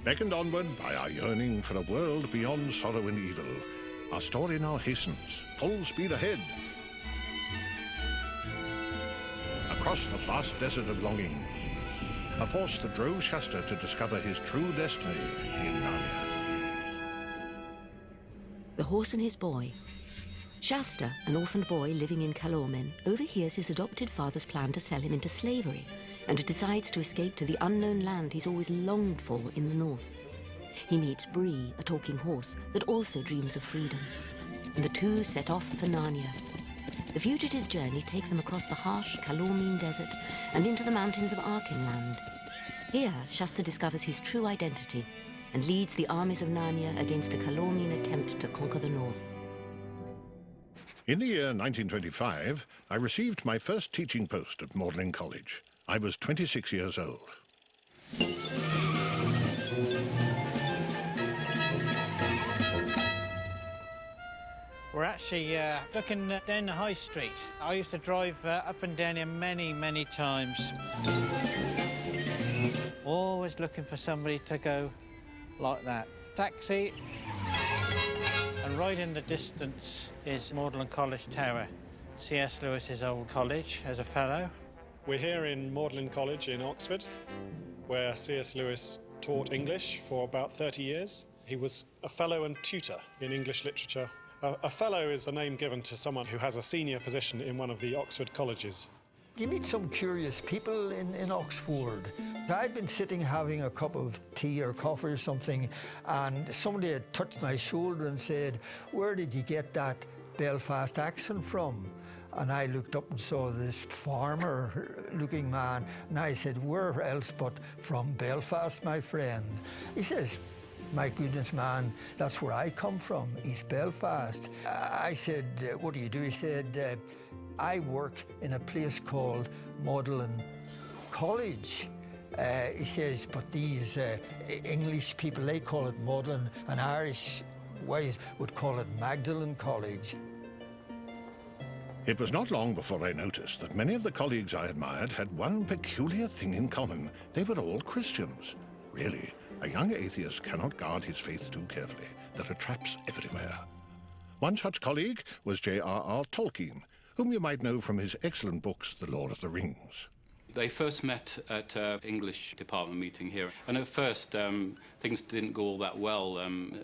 Beckoned onward by our yearning for a world beyond sorrow and evil, our story now hastens, full speed ahead. Across the vast desert of longing, a force that drove Shasta to discover his true destiny in Narnia. The Horse and His Boy. Shasta, an orphaned boy living in Calormen, overhears his adopted father's plan to sell him into slavery and decides to escape to the unknown land he's always longed for in the north. He meets Bree, a talking horse that also dreams of freedom, and the two set off for Narnia. The fugitives' journey takes them across the harsh Calormen desert and into the mountains of Archenland. Here, Shasta discovers his true identity and leads the armies of Narnia against a Calormen attempt to conquer the north. In the year 1925, I received my first teaching post at Magdalen College. I was 26 years old. We're actually looking down the high street. I used to drive up and down here many times. Always looking for somebody to go like that. Taxi. And right in the distance is Magdalen College Tower, C.S. Lewis's old college as a fellow. We're here in Magdalen College in Oxford, where C.S. Lewis taught English for about 30 years. He was a fellow and tutor in English literature. A fellow is a name given to someone who has a senior position in one of the Oxford colleges. You meet some curious people in Oxford. I'd been sitting having a cup of tea or coffee or something, and somebody had touched my shoulder and said, "Where did you get that Belfast accent from?" And I looked up and saw this farmer-looking man, and I said, "Where else but from Belfast, my friend?" He says, "My goodness, man, that's where I come from, East Belfast." I said, "What do you do?" He said, "I work in a place called Magdalen College." He says, "But these English people, they call it Magdalen, and Irish ways would call it Magdalen College." It was not long before I noticed that many of the colleagues I admired had one peculiar thing in common. They were all Christians. Really, a young atheist cannot guard his faith too carefully. There are traps everywhere. One such colleague was J.R.R. Tolkien, whom you might know from his excellent books, The Lord of the Rings. They first met at an English department meeting here, and at first things didn't go all that well.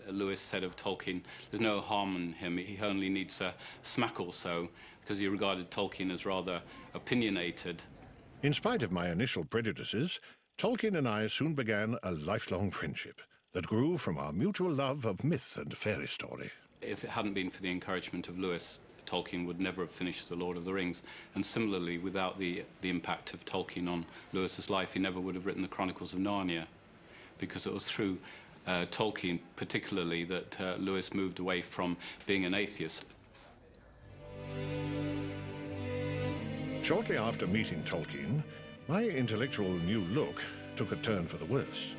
Lewis said of Tolkien, "There's no harm in him, he only needs a smack or so," because he regarded Tolkien as rather opinionated. In spite of my initial prejudices, Tolkien and I soon began a lifelong friendship that grew from our mutual love of myth and fairy story. If it hadn't been for the encouragement of Lewis, Tolkien would never have finished The Lord of the Rings. And similarly, without the impact of Tolkien on Lewis's life, he never would have written the Chronicles of Narnia, because it was through Tolkien particularly that Lewis moved away from being an atheist. Shortly after meeting Tolkien, my intellectual new look took a turn for the worse.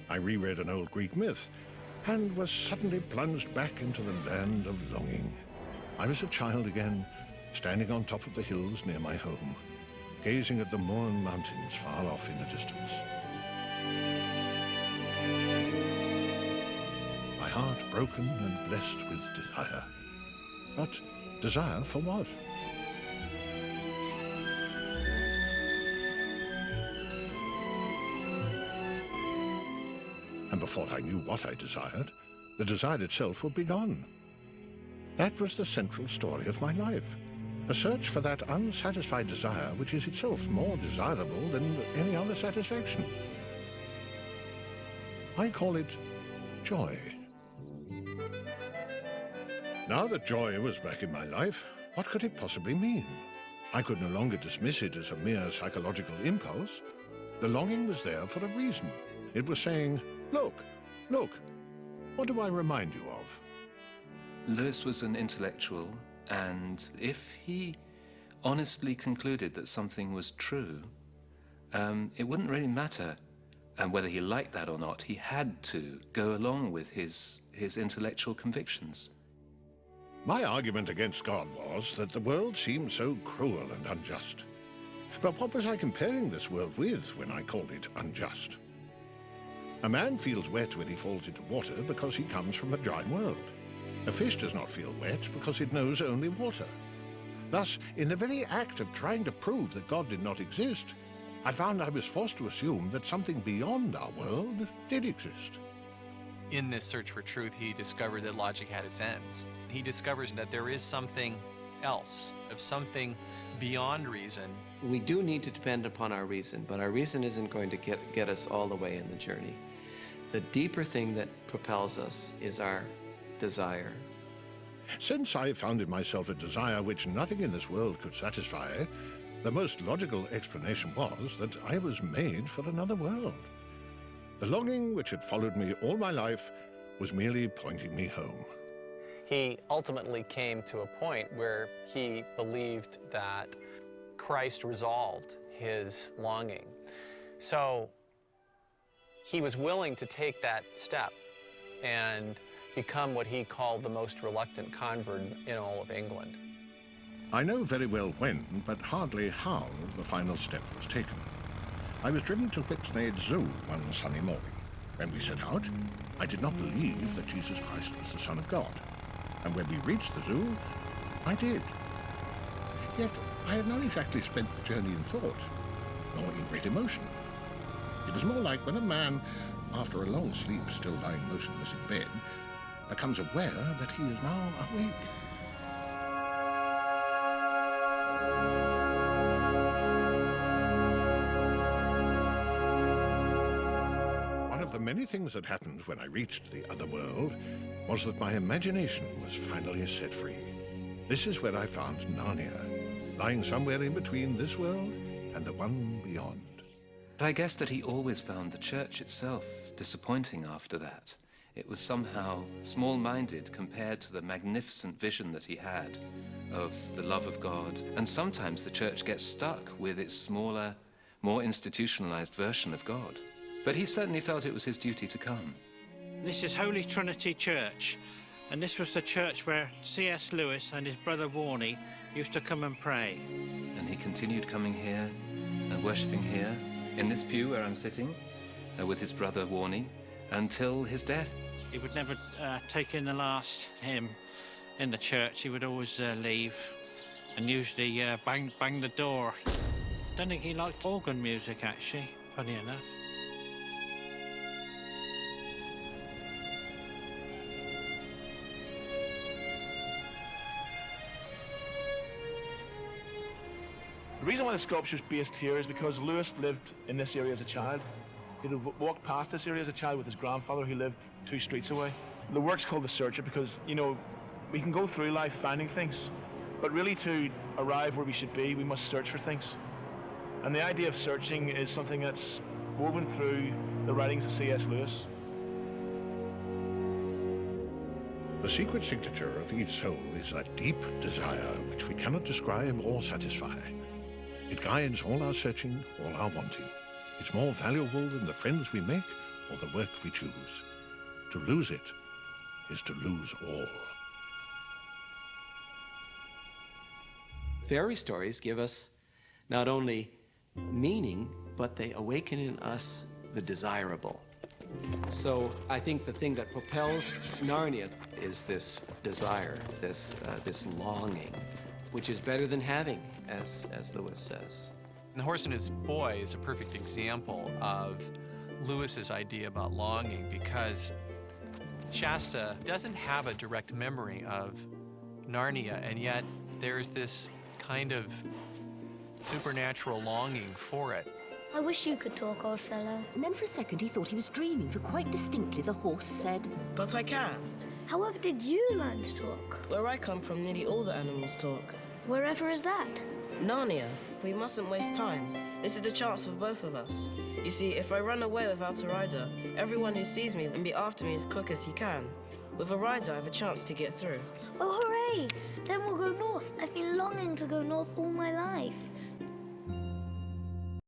I reread an old Greek myth and was suddenly plunged back into the land of longing. I was a child again, standing on top of the hills near my home, gazing at the Mourne Mountains far off in the distance. My heart broken and blessed with desire. But desire for what? And before I knew what I desired, the desire itself would be gone. That was the central story of my life, a search for that unsatisfied desire which is itself more desirable than any other satisfaction. I call it joy. Now that joy was back in my life, what could it possibly mean? I could no longer dismiss it as a mere psychological impulse. The longing was there for a reason. It was saying, "Look, look, what do I remind you of?" Lewis was an intellectual, and if he honestly concluded that something was true, it wouldn't really matter whether he liked that or not. He had to go along with his intellectual convictions. My argument against God was that the world seemed so cruel and unjust. But what was I comparing this world with when I called it unjust? A man feels wet when he falls into water because he comes from a dry world. A fish does not feel wet because it knows only water. Thus, in the very act of trying to prove that God did not exist, I found I was forced to assume that something beyond our world did exist. In this search for truth, he discovered that logic had its ends. He discovers that there is something else, of something beyond reason. We do need to depend upon our reason, but our reason isn't going to get us all the way in the journey. The deeper thing that propels us is our desire. Since I found in myself a desire which nothing in this world could satisfy, the most logical explanation was that I was made for another world. The longing which had followed me all my life was merely pointing me home. He ultimately came to a point where he believed that Christ resolved his longing. So he was willing to take that step and become what he called the most reluctant convert in all of England. I know very well when, but hardly how, the final step was taken. I was driven to Whipsnade Zoo one sunny morning. When we set out, I did not believe that Jesus Christ was the Son of God. And when we reached the zoo, I did. Yet I had not exactly spent the journey in thought, nor in great emotion. It was more like when a man, after a long sleep still lying motionless in bed, becomes aware that he is now awake. One of the many things that happened when I reached the other world was that my imagination was finally set free. This is where I found Narnia, lying somewhere in between this world and the one beyond. But I guess that he always found the church itself disappointing after that. It was somehow small-minded compared to the magnificent vision that he had of the love of God. And sometimes the church gets stuck with its smaller, more institutionalized version of God. But he certainly felt it was his duty to come. This is Holy Trinity Church, and this was the church where C.S. Lewis and his brother Warnie used to come and pray. And he continued coming here and worshipping here, in this pew where I'm sitting, with his brother Warnie, until his death. He would never take in the last hymn in the church. He would always leave and usually bang the door. Don't think he liked organ music, actually, funny enough. The reason why the sculpture is based here is because Lewis lived in this area as a child. He'd walked past this area as a child with his grandfather who lived 2 streets away. The work's called The Searcher because, you know, we can go through life finding things, but really to arrive where we should be, we must search for things. And the idea of searching is something that's woven through the writings of C.S. Lewis. The secret signature of each soul is that deep desire which we cannot describe or satisfy. It guides all our searching, all our wanting. It's more valuable than the friends we make or the work we choose. To lose it is to lose all. Fairy stories give us not only meaning, but they awaken in us the desirable. So I think the thing that propels Narnia is this desire, this longing, which is better than having, as Lewis says. The Horse and His Boy is a perfect example of Lewis's idea about longing, because Shasta doesn't have a direct memory of Narnia, and yet there's this kind of supernatural longing for it. I wish you could talk, old fellow. And then for a second he thought he was dreaming, for quite distinctly the horse said, "But I can. However did you learn to talk? Where I come from, nearly all the animals talk. Wherever is that? Narnia. We mustn't waste time. This is the chance for both of us. You see, if I run away without a rider, everyone who sees me will be after me as quick as he can. With a rider, I have a chance to get through." Oh, hooray! Then we'll go north. I've been longing to go north all my life.